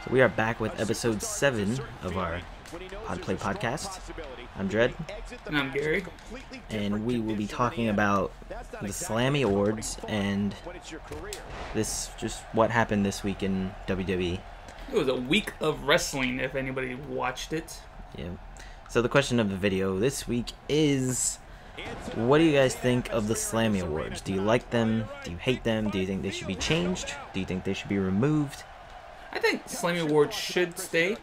So we are back with episode 7 of our Podplay podcast. I'm Dred. And I'm Gary. And we will be talking about the Slammy Awards and just what happened this week in WWE. It was a week of wrestling, if anybody watched it. Yeah. So the question of the video this week is, what do you guys think of the Slammy Awards? Do you like them? Do you hate them? Do you think they should be changed? Do you think they should be removed? I think Slammy Awards should stay,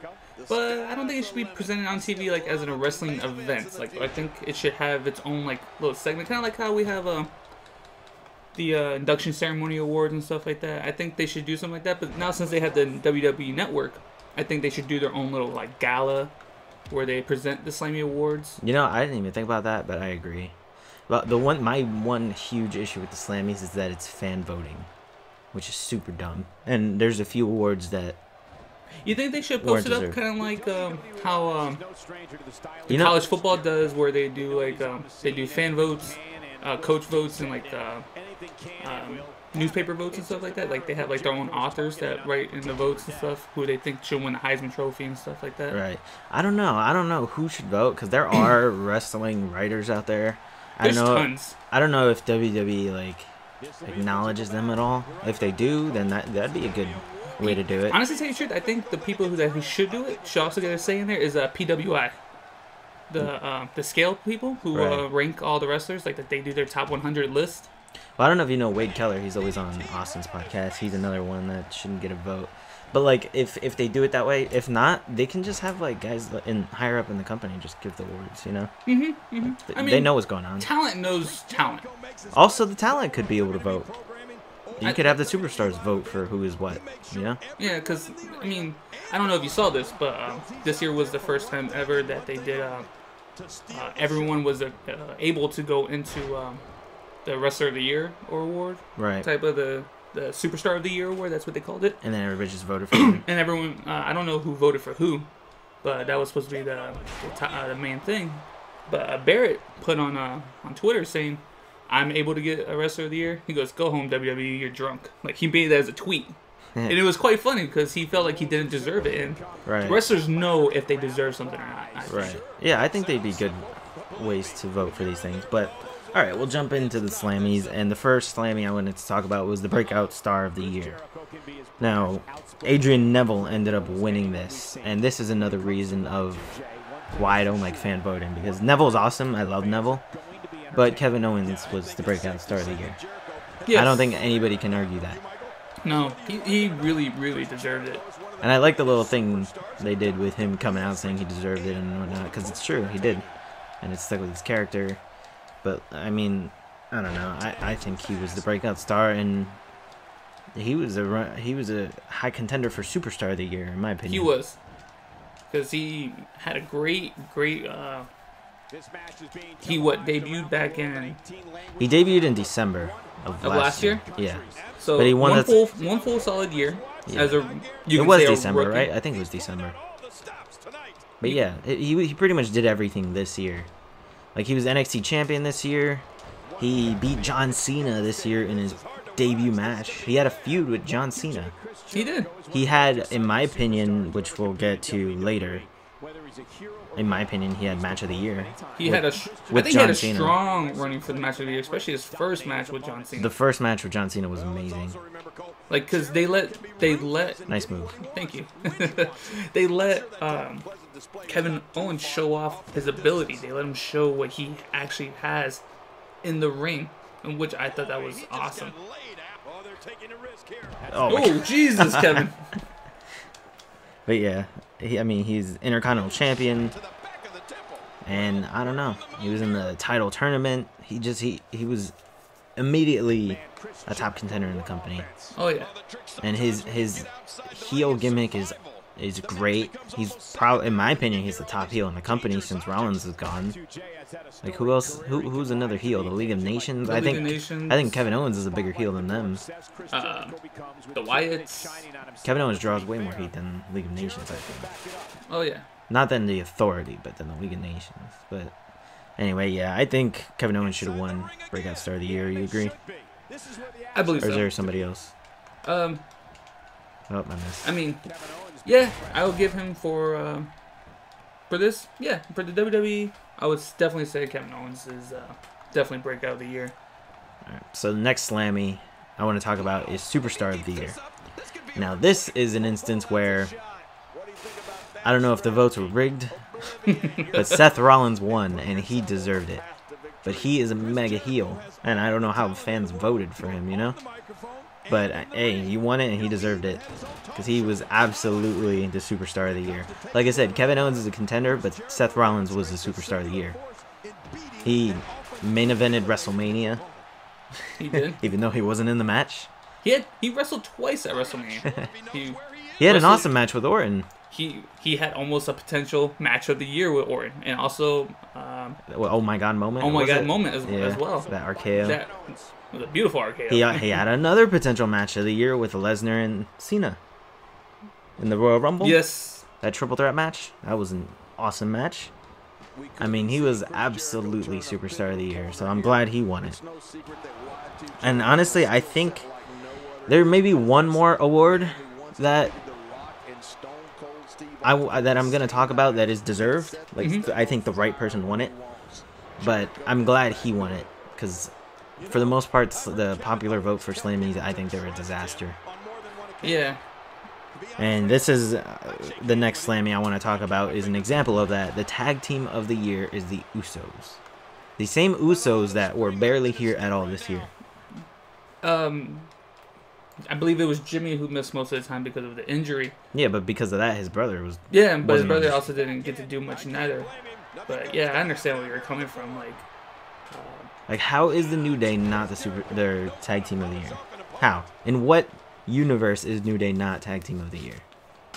but I don't think it should be presented on TV like as a wrestling event. Like I think it should have its own like little segment, kind of like how we have the induction ceremony awards and stuff like that. I think they should do something like that. But now since they have the WWE Network, I think they should do their own little like gala where they present the Slammy Awards. You know, I didn't even think about that, but I agree. But my one huge issue with the Slammies is that it's fan voting, which is super dumb. And there's a few awards that you think they should post it up kind of like how college football does, where they do like they do fan votes, coach votes, and like newspaper votes and stuff like that. Like they have like their own authors that write in the votes and stuff, who they think should win the Heisman Trophy and stuff like that. Right. I don't know who should vote, because there are wrestling writers out there. There's tons. I don't know if WWE like acknowledges them at all. If they do, then that'd be a good way to do it. Honestly, to tell you the truth, I think the people who should do it should also get a say in there is PWI, the scale people who rank all the wrestlers, like that they do their top 100 list. Well, I don't know if you know Wade Keller. He's always on Austin's podcast. He's another one that shouldn't get a vote. But like, if they do it that way, if not, they can just have like guys higher up in the company just give the awards. You know. They know what's going on. Talent knows talent. Also, the talent could be able to vote. You could have the superstars vote for who is what. You know. Yeah, because I mean, I don't know if you saw this, but this year was the first time ever that they did. Everyone was able to go into the Wrestler of the Year award, right? Type of the Superstar of the Year award. That's what they called it. And then everybody just voted for him. And everyone, I don't know who voted for who, but that was supposed to be the main thing. But Barrett put on Twitter saying, "I'm able to get a Wrestler of the Year." He goes, "Go home, WWE, you're drunk." Like he made that as a tweet. And it was quite funny because he felt like he didn't deserve it. And wrestlers know if they deserve something or not. Right. Yeah, I think they'd be good ways to vote for these things. But all right, we'll jump into the Slammies. And the first Slammy I wanted to talk about was the Breakout Star of the Year. Now, Adrian Neville ended up winning this. And this is another reason of why I don't like fan voting. Because Neville's awesome. I love Neville. But Kevin Owens was the Breakout Star of the Year. Yes. I don't think anybody can argue that. No, he really, really deserved it. And I like the little thing they did with him coming out saying he deserved it and whatnot, because it's true, he did. And it stuck with his character. But, I mean, I don't know. I think he was the breakout star, and he was a high contender for Superstar of the Year, in my opinion. He was. Because he had a great he debuted back in... He debuted in December of last year? Yeah. So but he won one full solid year. Yeah. It was December, right? I think it was December. But yeah, he pretty much did everything this year. Like, he was NXT champion this year. He beat John Cena this year in his debut match. He had a feud with John Cena. He did. He had, in my opinion, which we'll get to later, in my opinion, he had match of the year. He had a strong running for the match of the year, especially his first match with John Cena. The first match with John Cena was amazing. Like, because they let nice move. Thank you. They let Kevin Owens show off his ability. They let him show what he actually has in the ring, in which I thought that was awesome. Oh Jesus, Kevin. But yeah, he's Intercontinental Champion, and I don't know. He was in the title tournament. He was immediately a top contender in the company. Oh yeah. And his heel gimmick is great. He's probably, in my opinion, he's the top heel in the company since Rollins is gone. Like, who else? Who's another heel? The League of Nations. I think Kevin Owens is a bigger heel than them. The Wyatts. Kevin Owens draws way more heat than League of Nations, I think. Oh yeah. Not than the Authority, but than the League of Nations. But anyway, yeah, I think Kevin Owens should have won Breakout Star of the Year. You agree? I believe so. Or is there somebody else? Oh, I missed. I mean, Yeah, I will give him for this. Yeah, for the WWE, I would definitely say Kevin Owens is definitely breakout of the year. All right, so the next Slammy I want to talk about is Superstar of the Year. Now, this is an instance where I don't know if the votes were rigged, but Seth Rollins won, and he deserved it. But he is a mega heel, and I don't know how fans voted for him, you know? But, hey, he won it, and he deserved it. Because he was absolutely the Superstar of the Year. Like I said, Kevin Owens is a contender, but Seth Rollins was the Superstar of the Year. He main evented WrestleMania. He did. Even though he wasn't in the match. He wrestled twice at WrestleMania. He had an awesome match with Orton. He had almost a potential match of the year with Orton, and also oh my god moment. Oh my god moment as well. That RKO. That was a beautiful RKO. He had another potential match of the year with Lesnar and Cena in the Royal Rumble. Yes. That triple threat match. That was an awesome match. I mean, he was absolutely Superstar of the Year, so I'm glad he won it. And honestly, I think there may be one more award that I'm gonna talk about that is deserved. Like I think the right person won it, but I'm glad he won it because for the most part, the popular vote for Slammies, I think they're a disaster. Yeah. And this is the next Slammy I want to talk about is an example of that. The tag team of the year is the Usos, the same Usos that were barely here at all this year. I believe it was Jimmy who missed most of the time because of the injury. Yeah, but because of that, his brother was. Yeah, but his brother also didn't get to do much neither. But yeah, I understand where you're coming from. Like, how is the New Day not their tag team of the year? How? In what universe is New Day not tag team of the year?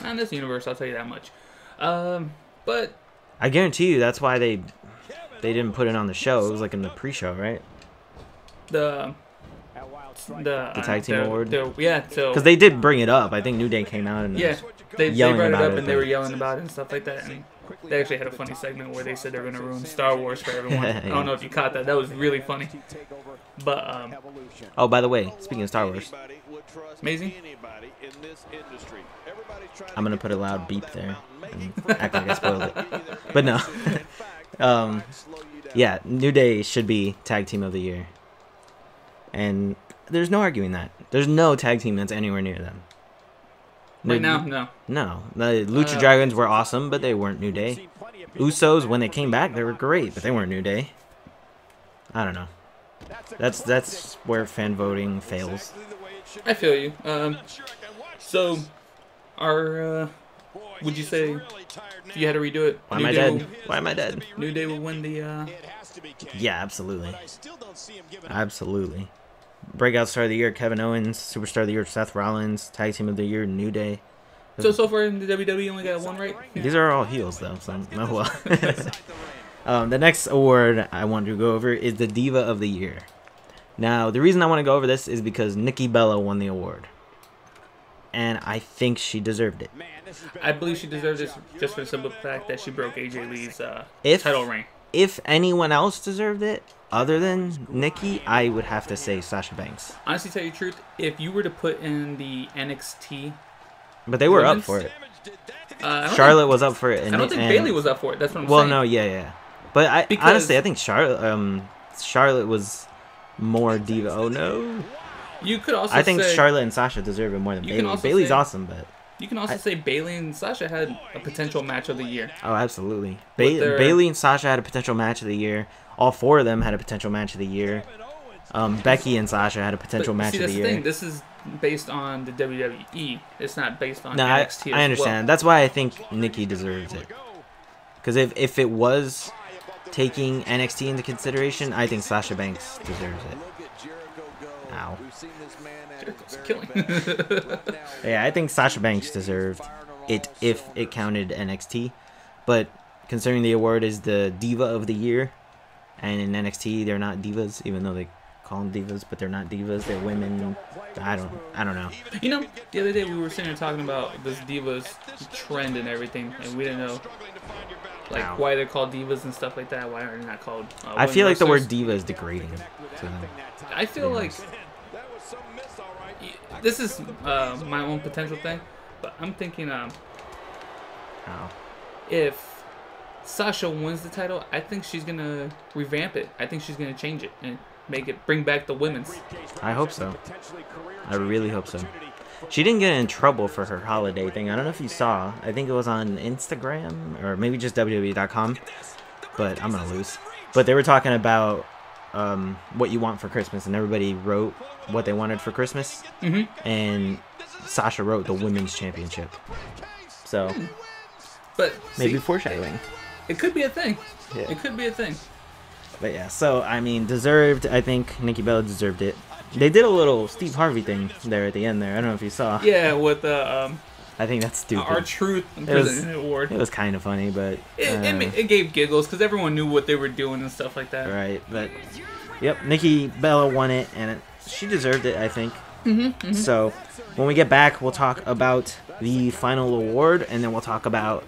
Not in this universe, I'll tell you that much. But I guarantee you that's why they didn't put it on the show. It was like in the pre-show, right? The tag team award. Yeah, so because they did bring it up. I think New Day came out and they yelling brought it about up and they were yelling about it and stuff like that. And they actually had a funny segment where they said they were going to ruin Star Wars for everyone. Yeah. I don't know if you caught that. That was really funny. But oh, by the way, speaking of Star Wars, amazing. I'm gonna put a loud beep there and act like I spoiled it. But no. Yeah, New Day should be tag team of the year. And there's no arguing that. There's no tag team that's anywhere near them. Right now, no. No. The Lucha Dragons were awesome, but they weren't New Day. Usos, when they came back, they were great, but they weren't New Day. I don't know. That's where fan voting fails. I feel you. So, would you say if you had to redo it? Why am I dead? Why am I dead? New Day will win the. Yeah, absolutely. Absolutely. Breakout Star of the Year, Kevin Owens. Superstar of the Year, Seth Rollins. Tag Team of the Year, New Day. So far in the WWE, only got one right? These are all heels, though, so oh well. The next award I want to go over is the Diva of the Year. Now, the reason I want to go over this is because Nikki Bella won the award. And I think she deserved it. I believe she deserved this just for the simple fact that she broke AJ Lee's title reign. If anyone else deserved it, other than Nikki, I would have to say Sasha Banks. Honestly, tell you the truth, if you were to put in the NXT... But they were up for it. Charlotte was up for it. I don't think Bayley was up for it. That's what I'm saying. Well, no, yeah. But honestly, I think Charlotte was more diva. Oh, no. You could also I think Charlotte and Sasha deserve it more than Bayley. Bayley's awesome, but... You can also say Bayley and Sasha had a potential match of the year. Oh, absolutely. Bayley and Sasha had a potential match of the year. All four of them had a potential match of the year. Becky and Sasha had a potential match of the year. Thing. This is based on the WWE. It's not based on NXT. I understand. Well. That's why I think Nikki deserves it. Because if it was taking NXT into consideration, I think Sasha Banks deserves it. Ow. Killing. Yeah, I think Sasha Banks deserved it if it counted NXT. But considering the award is the Diva of the Year, and in NXT they're not divas, even though they call them divas, but they're not divas. They're women. I don't know. You know, the other day we were sitting here talking about this divas trend and everything, and we didn't know why they're called divas and stuff like that. Why are they not called? I feel like the word diva is degrading to them. I feel like this is my own potential thing, but I'm thinking How? If Sasha wins the title, I think she's gonna revamp it. I think she's gonna change it and bring back the women's. I hope so. I really hope so. She didn't get in trouble for her holiday thing. I don't know if you saw. I think it was on Instagram or maybe just WWE.com. But I'm gonna lose. But they were talking about what you want for Christmas, and everybody wrote what they wanted for Christmas. And Sasha wrote the Women's Championship. So, but maybe foreshadowing. It could be a thing. Yeah. It could be a thing. But yeah, so I mean, deserved. I think Nikki Bella deserved it. They did a little Steve Harvey thing there at the end there. I don't know if you saw. Yeah, with the I think that's stupid. R-Truth award. It was kind of funny, but it gave giggles because everyone knew what they were doing and stuff like that. Right, but yep, Nikki Bella won it, and she deserved it, I think. So when we get back, we'll talk about the final award, and then we'll talk about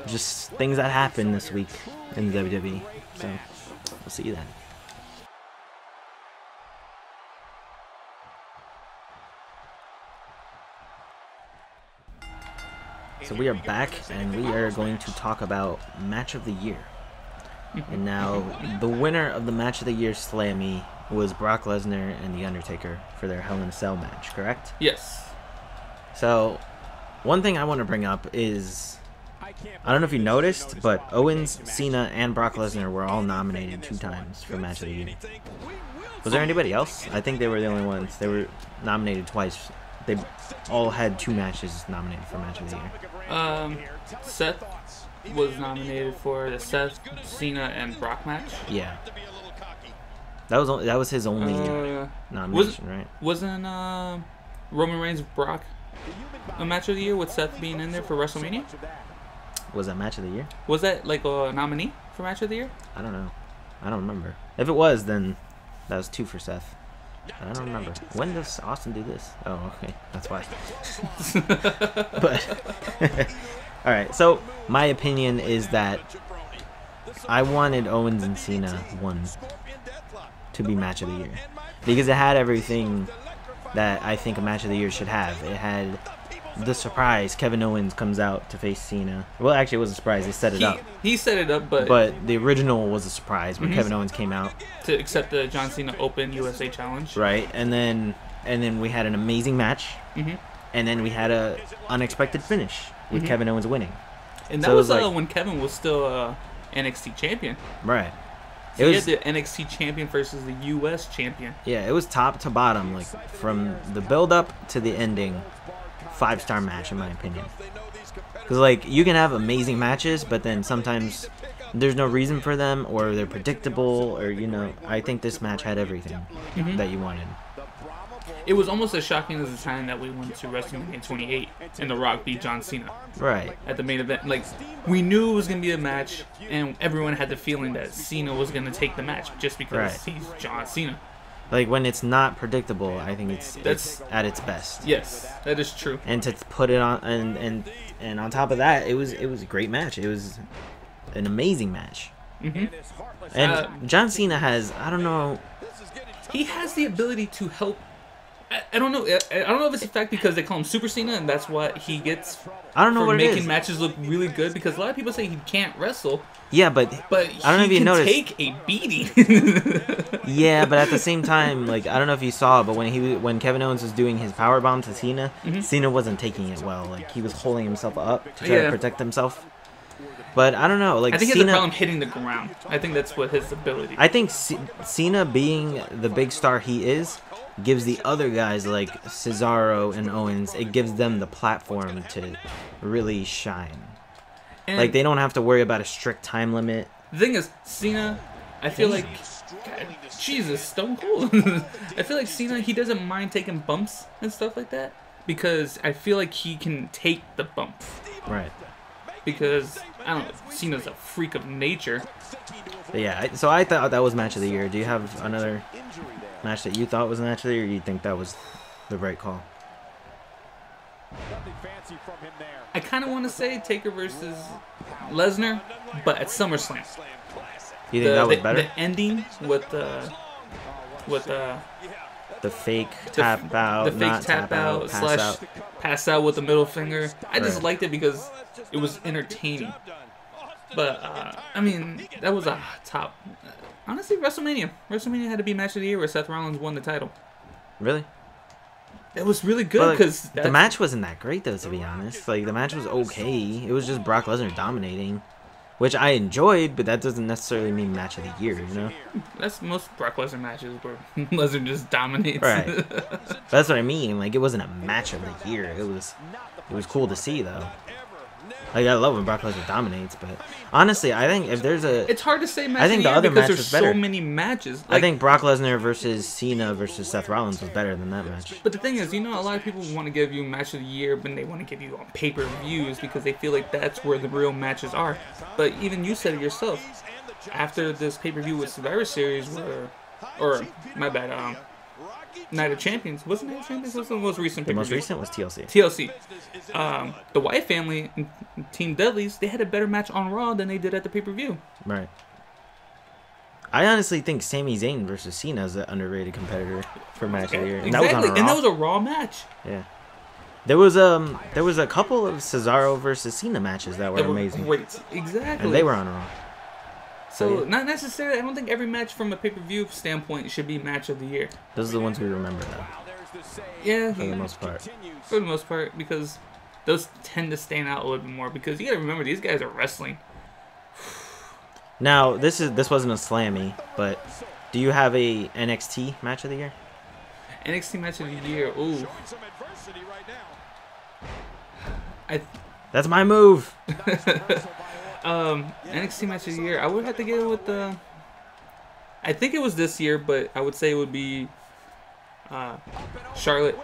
just things that happened this week in the WWE. So we'll see you then. So we are back, and we are going to talk about Match of the Year. And now, the winner of the Match of the Year Slammy was Brock Lesnar and The Undertaker for their Hell in a Cell match, correct? Yes. So, one thing I want to bring up is, I don't know if you noticed, but Owens, Cena, and Brock Lesnar were all nominated 2 times for Match of the Year. Was there anybody else? I think they were the only ones. They were nominated twice. They all had 2 matches nominated for Match of the Year. Seth was nominated for the Seth, Cena, and Brock match. Yeah. That was his only nomination, right? Wasn't Roman Reigns Brock a Match of the Year with Seth being in there for WrestleMania? Was that Match of the Year? Was that like a nominee for Match of the Year? I don't know. I don't remember. If it was, then that was 2 for Seth. I don't remember. When does Austin do this? Oh, okay. That's why. But, alright. So, my opinion is that I wanted Owens and Cena 1 to be Match of the Year. Because it had everything that I think a Match of the Year should have. It had the surprise. Kevin Owens comes out to face Cena. Well, actually, it wasn't a surprise. They set it up. He set it up, but the original was a surprise when Kevin Owens came out to accept the John Cena Open USA Challenge. Right, and then we had an amazing match, and then we had a unexpected finish with Kevin Owens winning. And that was like, when Kevin was still NXT champion. Right. So he had the NXT champion versus the US champion. Yeah, it was top to bottom, like from the build up to the ending. 5-star match in my opinion, because like you can have amazing matches, but then sometimes there's no reason for them, or they're predictable, or I think this match had everything that you wanted. It was almost as shocking as the time that we went to WrestleMania 28 and The Rock beat John Cena. Right. At the main event, like we knew it was gonna be a match, and everyone had the feeling that Cena was gonna take the match just because he's John Cena. Like when it's not predictable, I think it's at its best. Yes, that is true. And to put it on, and on top of that, it was a great match. It was an amazing match. And John Cena has, I don't know, he has the ability to help. I don't know. I don't know if it's the fact because they call him Super Cena and that's what he gets. I don't know what it is. Making matches look really good, because a lot of people say he can't wrestle. Yeah, but I don't know if you noticed. Take a beating. Yeah, but at the same time, like I don't know if you saw, but when Kevin Owens was doing his powerbomb to Cena, Cena wasn't taking it well. Like he was holding himself up to try to protect himself. But I don't know. Like I think Cena, he has a problem hitting the ground. I think that's what his ability. I think Cena, being the big star he is, gives the other guys like Cesaro and Owens, it gives them the platform to really shine. And like they don't have to worry about a strict time limit. The thing is, Cena, I feel like, God, Jesus, Stone Cold. I feel like Cena, he doesn't mind taking bumps and stuff like that, because I feel like he can take the bumps. Right. Because I don't know, Cena's a freak of nature. But yeah, so I thought that was Match of the Year. Do you have another match that you thought was a Match of the Year, or do you think that was the right call? I kind of want to say Taker versus Lesnar, but at SummerSlam. You think that was better? The ending with the fake tap out, the fake not tap out pass slash out. pass out with the middle finger. I just Right. liked it because it was entertaining. But, I mean, that was a top... honestly, WrestleMania. WrestleMania had to be match of the year where Seth Rollins won the title. Really? It was really good But, because... the match wasn't that great, though, to be honest. Like, the match was okay. It was just Brock Lesnar dominating, which I enjoyed, but that doesn't necessarily mean match of the year, you know? That's most Brock Lesnar matches where Lesnar just dominates. Right. That's what I mean. Like, it wasn't a match of the year. It was cool to see, though. Like, I love when Brock Lesnar dominates, but honestly, I think if there's a... It's hard to say match I think of the the year other because match there's was better. so many matches. Like, I think Brock Lesnar versus Cena versus Seth Rollins was better than that match. But the thing is, you know, a lot of people want to give you match of the year, but they want to give you on pay-per-views because they feel like that's where the real matches are. But even you said it yourself. After this pay-per-view with Survivor Series, or my bad, Night of Champions. Wasn't Night of Champions? What's the most recent The pay-per-view? most recent was TLC. TLC. The Wyatt family and Team Dudley's, they had a better match on Raw than they did at the pay-per-view. Right. I honestly think Sami Zayn versus Cena is an underrated competitor for match of the year. And Exactly, that was on Raw. and that was a Raw match. Yeah. There was a couple of Cesaro versus Cena matches that were They were amazing. great. Exactly. And they were on Raw. So, yeah. not necessarily, I don't think every match from a pay-per-view standpoint should be match of the year. Those are the ones we remember, though, Yeah, for the most part. for the most part, because those tend to stand out a little bit more. Because you gotta remember, these guys are wrestling. Now, this wasn't a Slammy, but do you have a NXT match of the year? NXT match of the year, ooh. That's my move. NXT match of the year, I would have to get it with the... I think it was this year, but I would say it would be Charlotte,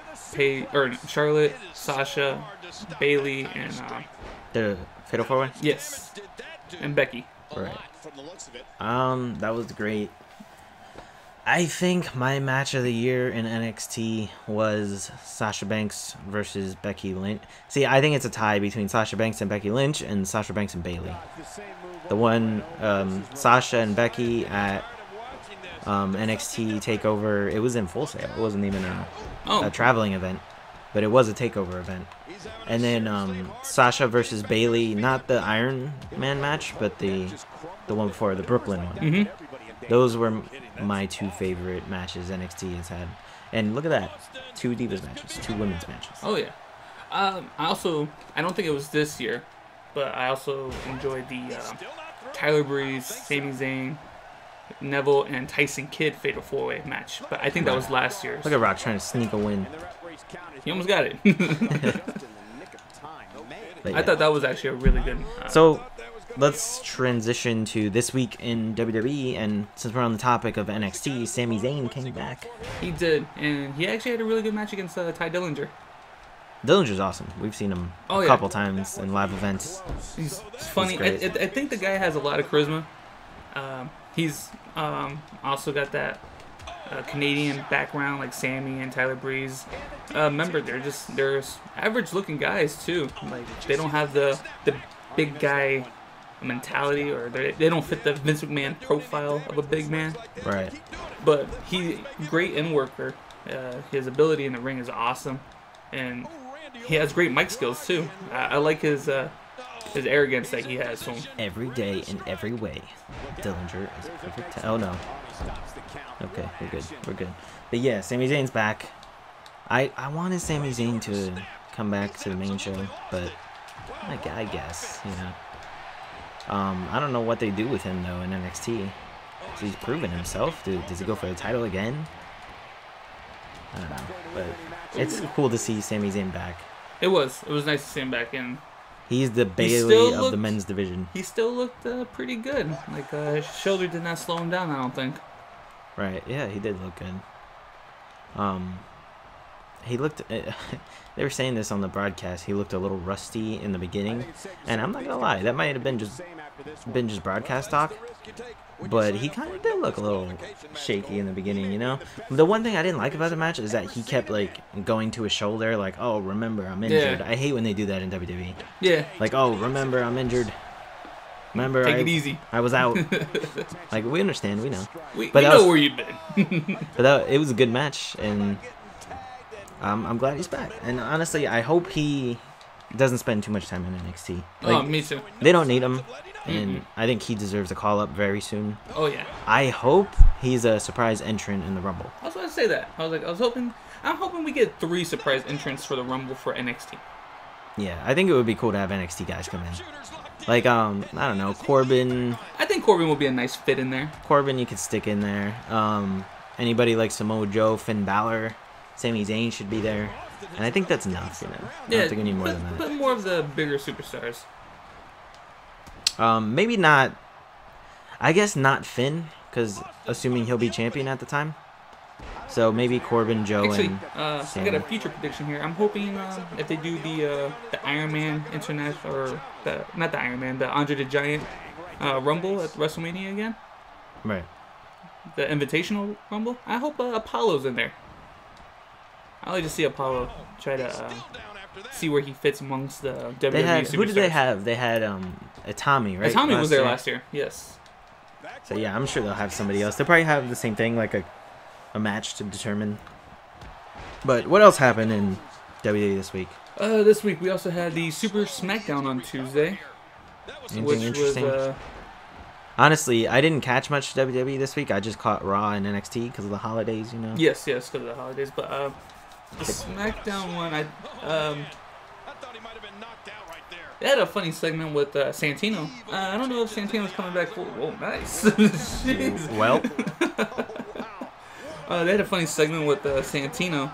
Sasha, Bailey, and The Fatal 4-Way? yes, and Becky. Right. That was great. I think my match of the year in NXT was Sasha Banks versus Becky Lynch. See, I think it's a tie between Sasha Banks and Becky Lynch and Sasha Banks and Bailey. The one, Sasha and Becky at NXT TakeOver, it was in Full Sail. It wasn't even a traveling event, but it was a TakeOver event. And then Sasha versus Bailey, not the Iron Man match, but the one before, the Brooklyn one. Mm-hmm. Those were my two favorite matches NXT has had. And look at that. 2 Divas matches. 2 women's matches. Oh, yeah. I don't think it was this year, but I also enjoyed the Tyler Breeze, Sami Zayn, Neville, and Tyson Kidd Fatal 4-Way match. But I think that was last year's. Look at Rock trying to sneak a win. He almost got it. But I yeah. thought that was actually a really good... So, let's transition to this week in WWE. And since we're on the topic of NXT, Sami Zayn came back. He did, and he actually had a really good match against Ty Dillinger. Dillinger's awesome. We've seen him a couple times in live events. He's funny. great. I think the guy has a lot of charisma. He's also got that Canadian background like Sammy and Tyler Breeze. Remember, they're average looking guys too. Like they don't have the big guy mentality, or they don't fit the Vince McMahon profile of a big man. Right. But he great in worker. His ability in the ring is awesome, and he has great mic skills too. I like his arrogance that he has to him. Every day in every way, Dillinger is perfect. Oh no. Okay, we're good. We're good. But yeah, Sami Zayn's back. I wanted Sami Zayn to come back to the main show, but I guess, you know. I don't know what they do with him though in NXT. So he's proven himself. Does he go for the title again? I don't know, but it's cool to see Sami Zayn back. It was nice to see him back in. He's the Bailey of looked, the men's division. He still looked pretty good. Like his shoulder did not slow him down, I don't think. Right? Yeah, he did look good. He looked. They were saying this on the broadcast. He looked a little rusty in the beginning, and I'm not gonna lie, that might have been just broadcast talk. But he kind of did look a little shaky in the beginning, you know? The one thing I didn't like about the match is that he kept, like, going to his shoulder, like, oh, remember, I'm injured. Yeah. I hate when they do that in WWE. Yeah. Like, oh, remember, I'm injured. Remember, Take it easy. I was out. Like, we understand, we know. We But know where you've been. But it was a good match, and I'm glad he's back. And honestly, I hope he doesn't spend too much time in NXT. Oh, me too. They don't need him, and I think he deserves a call up very soon. Oh yeah. I hope he's a surprise entrant in the Rumble. I was going to say that. I'm hoping we get 3 surprise entrants for the Rumble for NXT. Yeah, I think it would be cool to have NXT guys come in. Like, I don't know, Corbin. I think Corbin will be a nice fit in there. Corbin, you could stick in there. Anybody like Samoa Joe, Finn Balor, Sami Zayn should be there. And I think that's enough, you know. I don't think we need more than that. But more of the bigger superstars. Maybe not. I guess not Finn, because assuming he'll be champion at the time. So maybe Corbin, Joe, and I got a future prediction here. I'm hoping if they do the Iron Man International, or not the Iron Man, the Andre the Giant Rumble at WrestleMania again. Right. The Invitational Rumble. I hope Apollo's in there. I like to see Apollo try to see where he fits amongst the WWE superstars. Who did they have? They had Tommy, right? Tommy was there last year. Yes. So yeah, I'm sure they'll have somebody else. They'll probably have the same thing, like a match to determine. But what else happened in WWE this week? This week we also had the Super SmackDown on Tuesday. Anything interesting? Honestly, I didn't catch much WWE this week. I just caught Raw and NXT because of the holidays, you know. Yes, because of the holidays. But the SmackDown one, they had a funny segment with Santino. I don't know if Santino's coming back full. Oh, nice. Well. They had a funny segment with Santino.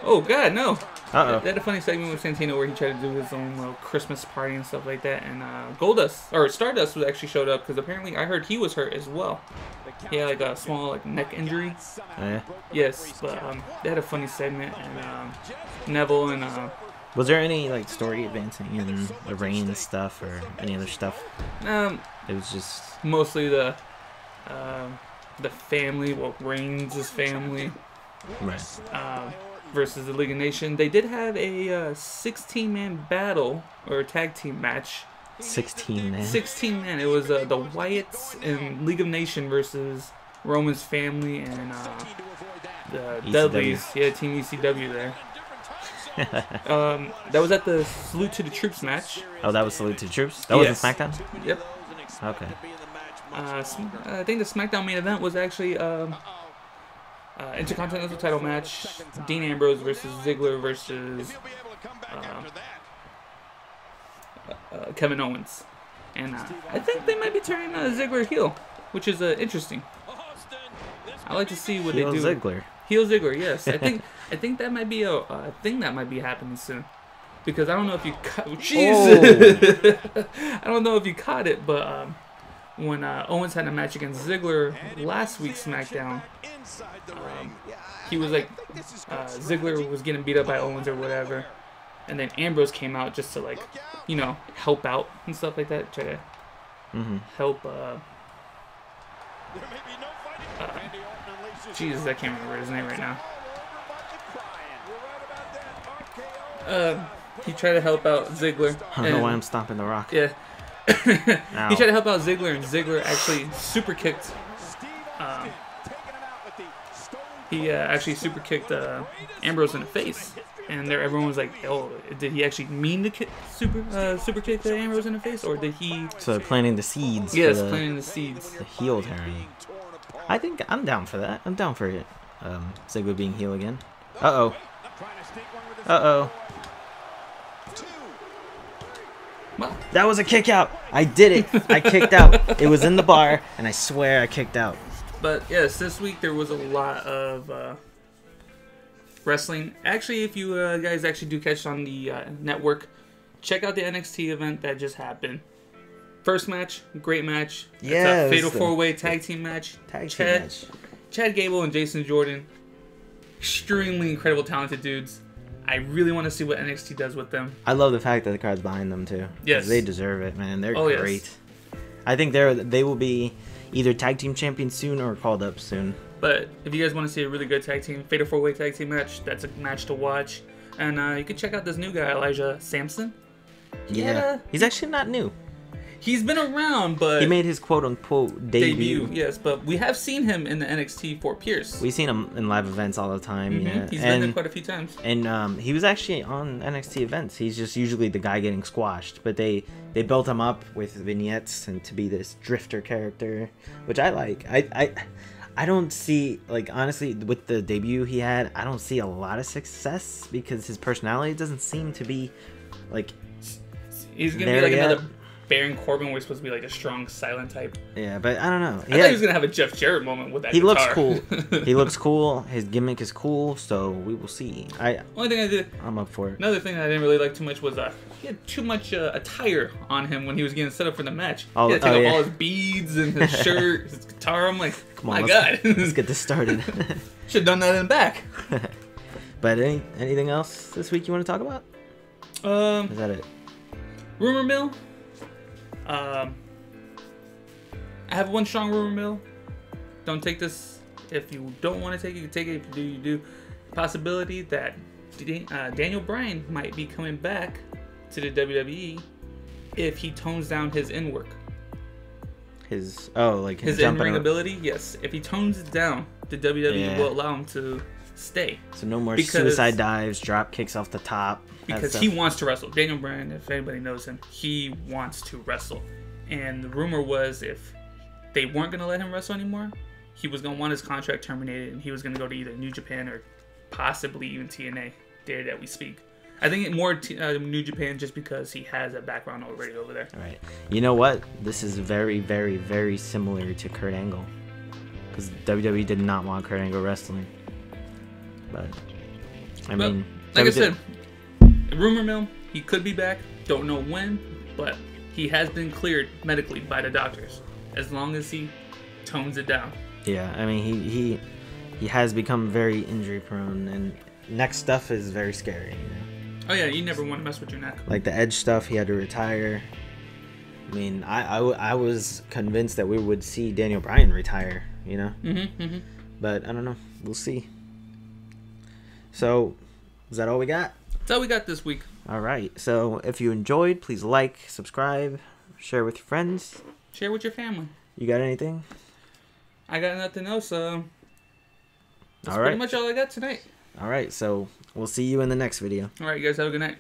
Oh, God, no. Uh-oh. They had a funny segment with Santino where he tried to do his own little Christmas party and stuff like that. And Stardust was actually showed up because apparently I heard he was hurt as well. He had like a small neck injury. Oh, yeah? Yes, but they had a funny segment. And Neville and... was there any story advancing in the Reigns stuff or any other stuff? It was just... mostly the family, Reigns' family. Right. Versus the League of Nations. They did have a 16-man battle, or tag team match. 16 man. 16 man. It was the Wyatts and League of Nations versus Roman's family and the ECW. Dudleys. Yeah, Team ECW there. That was at the Salute to the Troops match. Oh, that was Salute to the Troops? That wasn't SmackDown? Yep. Okay. I think the SmackDown main event was actually Intercontinental title match. Dean Ambrose versus Ziggler versus Kevin Owens. And I think they might be turning Ziggler heel, which is interesting. I like to see what heel they do. Ziggler. Heel Ziggler, yes. I think that might be a thing that might be happening soon. Because I don't know if you I don't know if you caught it, but when Owens had a match against Ziggler last week's SmackDown, he was Ziggler was getting beat up by Owens or whatever, and then Ambrose came out just to help out and stuff like that, try to help. Jesus, I can't remember his name right now. He tried to help out Ziggler. I don't know why I'm stomping the Rock. Yeah. He tried to help out Ziggler, and Ziggler actually super kicked. He actually super kicked Ambrose in the face, and there everyone was like, "Oh, did he actually mean to super kick Ambrose in the face, or did he?" So they're planting the seeds. Yes, planting the seeds. The heel turn. I think I'm down for that. I'm down for it. Ziggler being heel again. Uh oh. Well, that was a kick out. I did it. I kicked out. It was in the bar, and I swear I kicked out. But yes, this week there was a lot of wrestling. Actually, if you guys actually do catch on the network, check out the NXT event that just happened. First match, great match. Yeah, it's a fatal 4-way tag team match. Chad Gable and Jason Jordan, extremely incredible, talented dudes. I really want to see what NXT does with them. I love the fact that the crowd's behind them too. Yes, they deserve it, man. They're great. Yes. I think they will be either tag team champions soon or called up soon. But if you guys want to see a really good tag team, fatal 4-way tag team match, that's a match to watch. And you can check out this new guy, Elijah Sampson. He's actually not new. He's been around, but he made his quote-unquote debut. Yes, but we have seen him in the NXT for Pierce. We've seen him in live events all the time. Yeah, He's been there quite a few times. And he was actually on NXT events. He's just usually the guy getting squashed, but they built him up with vignettes and to be this drifter character, which I like. I don't see, like, honestly, with the debut he had, I don't see a lot of success because his personality doesn't seem to be like. He's gonna be like another Baron Corbin, where he's supposed to be like a strong, silent type. Yeah, but I don't know. I thought he was gonna have a Jeff Jarrett moment with that. He guitar. looks cool. He looks cool. His gimmick is cool, so we will see. Only thing I did. I'm up for it. Another thing I didn't really like too much was he had too much attire on him when he was getting set up for the match. He had to take off all his beads and his shirt, his guitar. I'm like, come on, my God. Let's get this started. Should have done that in the back. But anything else this week you want to talk about? Is that it? Rumor mill. I have one strong rumor mill. Don't take this if you don't want to take it. You take it. If you do, you do. Possibility that Daniel Bryan might be coming back to the WWE if he tones down his in work. His in-ring ability. Yes, if he tones it down, the WWE will allow him to stay. So no more suicide dives, drop kicks off the top. Because he wants to wrestle. Daniel Bryan, if anybody knows him, he wants to wrestle. And the rumor was if they weren't going to let him wrestle anymore, he was going to want his contract terminated and he was going to go to either New Japan or possibly even TNA, day that we speak. I think more New Japan just because he has a background already over there. All right. You know what? This is very, very, very similar to Kurt Angle. Because WWE did not want Kurt Angle wrestling. But, I mean... Like I said... Rumor mill, he could be back. Don't know when, but he has been cleared medically by the doctors as long as he tones it down. Yeah, I mean he has become very injury prone, and neck stuff is very scary. You know? Oh yeah, you never want to mess with your neck. Like the Edge stuff, he had to retire. I mean, I was convinced that we would see Daniel Bryan retire. You know, but I don't know. We'll see. So, is that all we got? That's all we got this week. All right. So if you enjoyed, please like, subscribe, share with your friends. Share with your family. You got anything? I got nothing else. That's pretty much all I got tonight. All right. So we'll see you in the next video. All right, you guys have a good night.